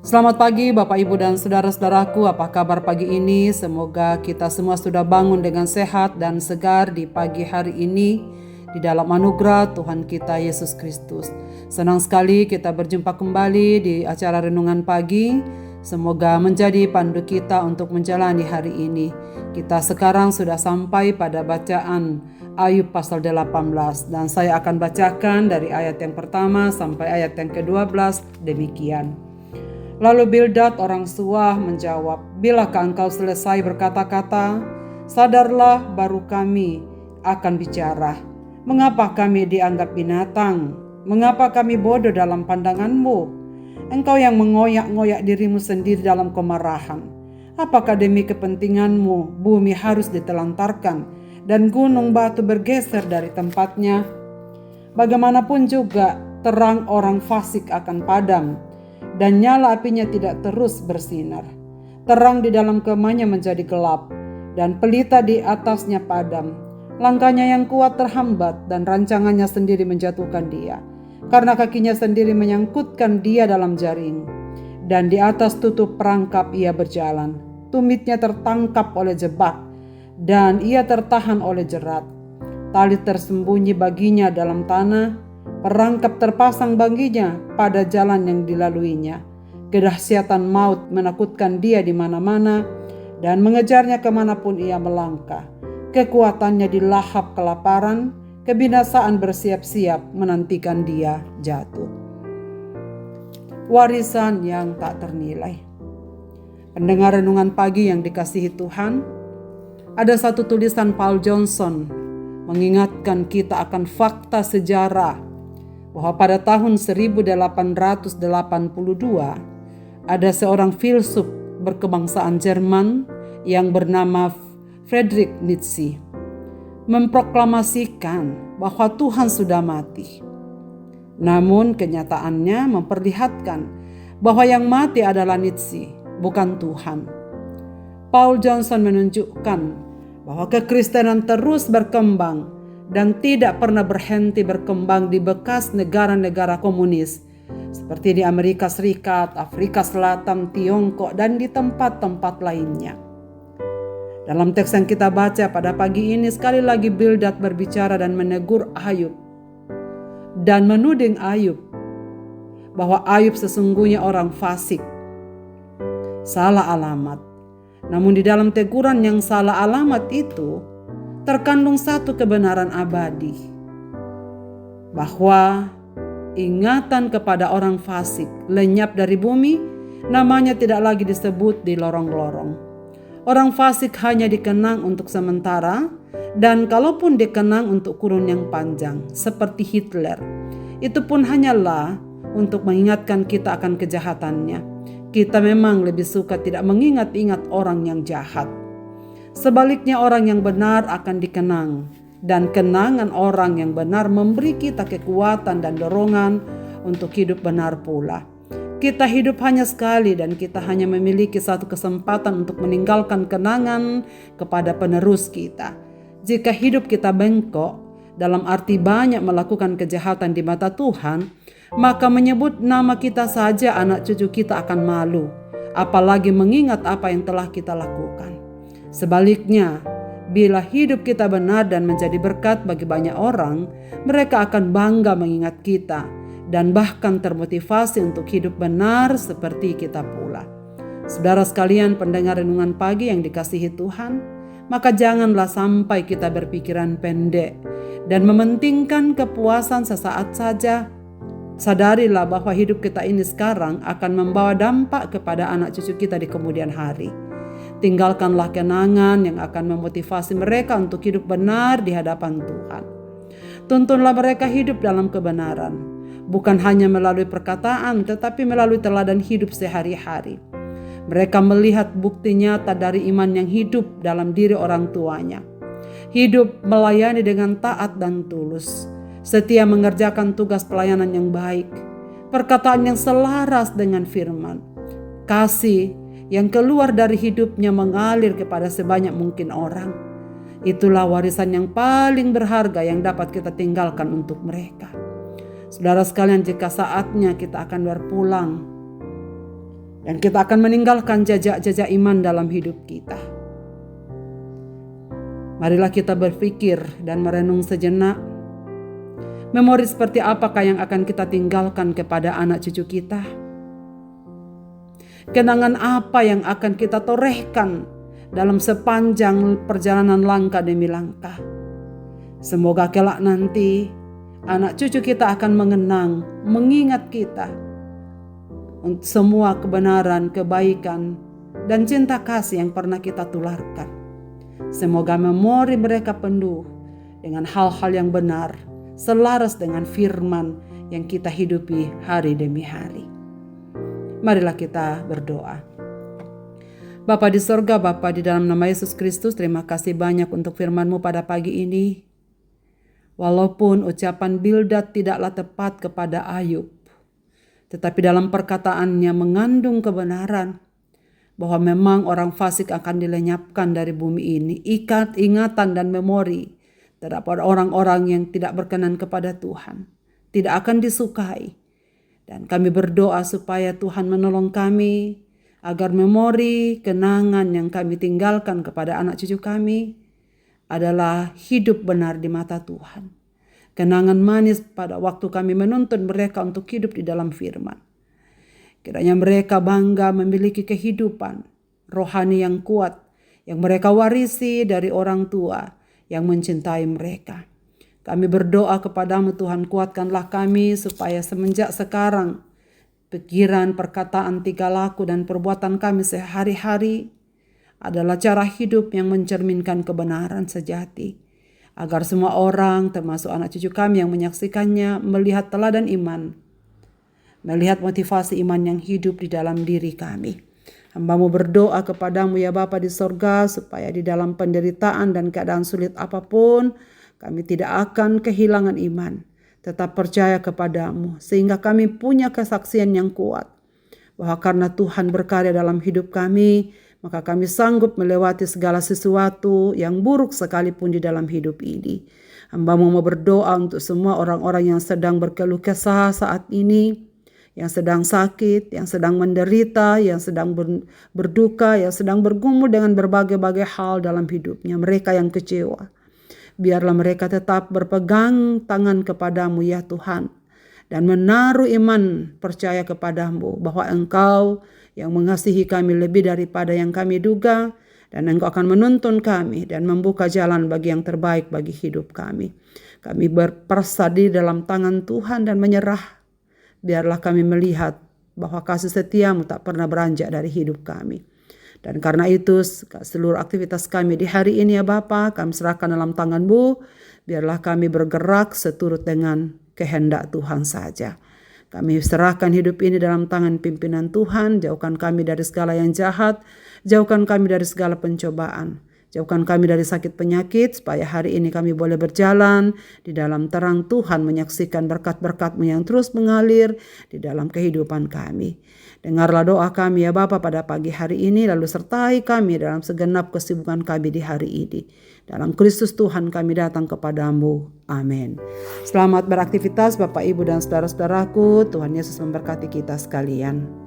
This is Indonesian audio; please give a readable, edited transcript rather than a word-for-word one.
Selamat pagi Bapak Ibu dan saudara-saudaraku, apa kabar pagi ini? Semoga kita semua sudah bangun dengan sehat dan segar di pagi hari ini di dalam anugerah Tuhan kita Yesus Kristus. Senang sekali kita berjumpa kembali di acara Renungan Pagi. Semoga menjadi pandu kita untuk menjalani hari ini. Kita sekarang sudah sampai pada bacaan Ayub pasal 18 dan saya akan bacakan dari ayat yang pertama sampai ayat yang ke-12 demikian. Lalu Bildad orang Suah menjawab, "Bilakah engkau selesai berkata-kata? Sadarlah, baru kami akan bicara. Mengapa kami dianggap binatang? Mengapa kami bodoh dalam pandanganmu? Engkau yang mengoyak-ngoyak dirimu sendiri dalam kemarahan. Apakah demi kepentinganmu bumi harus ditelantarkan dan gunung batu bergeser dari tempatnya? Bagaimanapun juga terang orang fasik akan padam, dan nyala apinya tidak terus bersinar. Terang di dalam kemahnya menjadi gelap, dan pelita di atasnya padam. Langkahnya yang kuat terhambat, dan rancangannya sendiri menjatuhkan dia. Karena kakinya sendiri menyangkutkan dia dalam jaring, dan di atas tutup perangkap ia berjalan. Tumitnya tertangkap oleh jebak, dan ia tertahan oleh jerat. Tali tersembunyi baginya dalam tanah, perangkap terpasang baginya pada jalan yang dilaluinya. Kedahsyatan maut menakutkan dia di mana-mana dan mengejarnya kemanapun ia melangkah. Kekuatannya dilahap kelaparan, kebinasaan bersiap-siap menantikan dia jatuh. Warisan yang tak ternilai. Pendengar renungan pagi yang dikasihi Tuhan, ada satu tulisan Paul Johnson mengingatkan kita akan fakta sejarah bahwa pada tahun 1882 ada seorang filsuf berkebangsaan Jerman yang bernama Friedrich Nietzsche memproklamasikan bahwa Tuhan sudah mati. Namun kenyataannya memperlihatkan bahwa yang mati adalah Nietzsche, bukan Tuhan. Paul Johnson menunjukkan bahwa kekristenan terus berkembang dan tidak pernah berhenti berkembang di bekas negara-negara komunis seperti di Amerika Serikat, Afrika Selatan, Tiongkok, dan di tempat-tempat lainnya. Dalam teks yang kita baca pada pagi ini, sekali lagi Bildad berbicara dan menegur Ayub dan menuding Ayub bahwa Ayub sesungguhnya orang fasik, salah alamat. Namun di dalam teguran yang salah alamat itu terkandung satu kebenaran abadi, bahwa ingatan kepada orang fasik lenyap dari bumi, namanya tidak lagi disebut di lorong-lorong. Orang fasik hanya dikenang untuk sementara, dan kalaupun dikenang untuk kurun yang panjang, seperti Hitler, itu pun hanyalah untuk mengingatkan kita akan kejahatannya. Kita memang lebih suka tidak mengingat-ingat orang yang jahat. Sebaliknya orang yang benar akan dikenang, dan kenangan orang yang benar memberi kita kekuatan dan dorongan untuk hidup benar pula. Kita hidup hanya sekali dan kita hanya memiliki satu kesempatan untuk meninggalkan kenangan kepada penerus kita. Jika hidup kita bengkok, dalam arti banyak melakukan kejahatan di mata Tuhan, maka menyebut nama kita saja anak cucu kita akan malu, apalagi mengingat apa yang telah kita lakukan. Sebaliknya, bila hidup kita benar dan menjadi berkat bagi banyak orang, mereka akan bangga mengingat kita dan bahkan termotivasi untuk hidup benar seperti kita pula. Saudara sekalian pendengar renungan pagi yang dikasihi Tuhan, maka janganlah sampai kita berpikiran pendek dan mementingkan kepuasan sesaat saja. Sadarilah bahwa hidup kita ini sekarang akan membawa dampak kepada anak cucu kita di kemudian hari. Tinggalkanlah kenangan yang akan memotivasi mereka untuk hidup benar di hadapan Tuhan. Tuntunlah mereka hidup dalam kebenaran, bukan hanya melalui perkataan, tetapi melalui teladan hidup sehari-hari. Mereka melihat bukti nyata dari iman yang hidup dalam diri orang tuanya. Hidup melayani dengan taat dan tulus, setia mengerjakan tugas pelayanan yang baik, perkataan yang selaras dengan firman, kasih yang keluar dari hidupnya mengalir kepada sebanyak mungkin orang. Itulah warisan yang paling berharga yang dapat kita tinggalkan untuk mereka. Saudara sekalian, jika saatnya kita akan berpulang Dan kita akan meninggalkan jejak-jejak iman dalam hidup kita. Marilah kita berpikir dan merenung sejenak. Memori seperti apakah yang akan kita tinggalkan kepada anak cucu kita? Kenangan apa yang akan kita torehkan dalam sepanjang perjalanan langkah demi langkah? Semoga kelak nanti anak cucu kita akan mengingat kita untuk semua kebenaran, kebaikan, dan cinta kasih yang pernah kita tularkan. Semoga memori mereka penuh dengan hal-hal yang benar, selaras dengan firman yang kita hidupi hari demi hari. Marilah kita berdoa. Bapa di sorga, Bapa di dalam nama Yesus Kristus, terima kasih banyak untuk firman-Mu pada pagi ini. Walaupun ucapan Bildad tidaklah tepat kepada Ayub, tetapi dalam perkataannya mengandung kebenaran bahwa memang orang fasik akan dilenyapkan dari bumi ini. Ingatan dan memori terhadap orang-orang yang tidak berkenan kepada Tuhan tidak akan disukai. Dan kami berdoa supaya Tuhan menolong kami agar memori, kenangan yang kami tinggalkan kepada anak cucu kami adalah hidup benar di mata Tuhan. Kenangan manis pada waktu kami menuntun mereka untuk hidup di dalam firman. Kiranya mereka bangga memiliki kehidupan rohani yang kuat yang mereka warisi dari orang tua yang mencintai mereka. Kami berdoa kepadamu Tuhan, kuatkanlah kami supaya semenjak sekarang pikiran, perkataan, tingkah laku dan perbuatan kami sehari-hari adalah cara hidup yang mencerminkan kebenaran sejati. Agar semua orang termasuk anak cucu kami yang menyaksikannya melihat teladan iman. Melihat motivasi iman yang hidup di dalam diri kami. Hamba-Mu berdoa kepadamu ya Bapa di sorga supaya di dalam penderitaan dan keadaan sulit apapun kami tidak akan kehilangan iman. Tetap percaya kepadamu sehingga kami punya kesaksian yang kuat. Bahwa karena Tuhan berkarya dalam hidup kami, maka kami sanggup melewati segala sesuatu yang buruk sekalipun di dalam hidup ini. Hamba-Mu mau berdoa untuk semua orang-orang yang sedang berkeluh kesah saat ini, yang sedang sakit, yang sedang menderita, yang sedang berduka, yang sedang bergumul dengan berbagai-bagai hal dalam hidupnya. Mereka yang kecewa. Biarlah mereka tetap berpegang tangan kepadamu ya Tuhan. Dan menaruh iman percaya kepadamu bahwa Engkau yang mengasihi kami lebih daripada yang kami duga. Dan Engkau akan menuntun kami dan membuka jalan bagi yang terbaik bagi hidup kami. Kami berpersadi dalam tangan Tuhan dan menyerah. Biarlah kami melihat bahwa kasih setia-Mu tak pernah beranjak dari hidup kami. Dan karena itu seluruh aktivitas kami di hari ini ya Bapa, kami serahkan dalam tangan-Mu. Biarlah kami bergerak seturut dengan kehendak Tuhan saja. Kami serahkan hidup ini dalam tangan pimpinan Tuhan. Jauhkan kami dari segala yang jahat. Jauhkan kami dari segala pencobaan. Jauhkan kami dari sakit penyakit. Supaya hari ini kami boleh berjalan di dalam terang Tuhan. Menyaksikan berkat-berkat-Mu yang terus mengalir di dalam kehidupan kami. Dengarlah doa kami ya Bapa pada pagi hari ini. Lalu sertai kami dalam segenap kesibukan kami di hari ini. Dalam Kristus Tuhan kami datang kepadamu. Amin. Selamat beraktivitas Bapak, Ibu, dan saudara-saudaraku. Tuhan Yesus memberkati kita sekalian.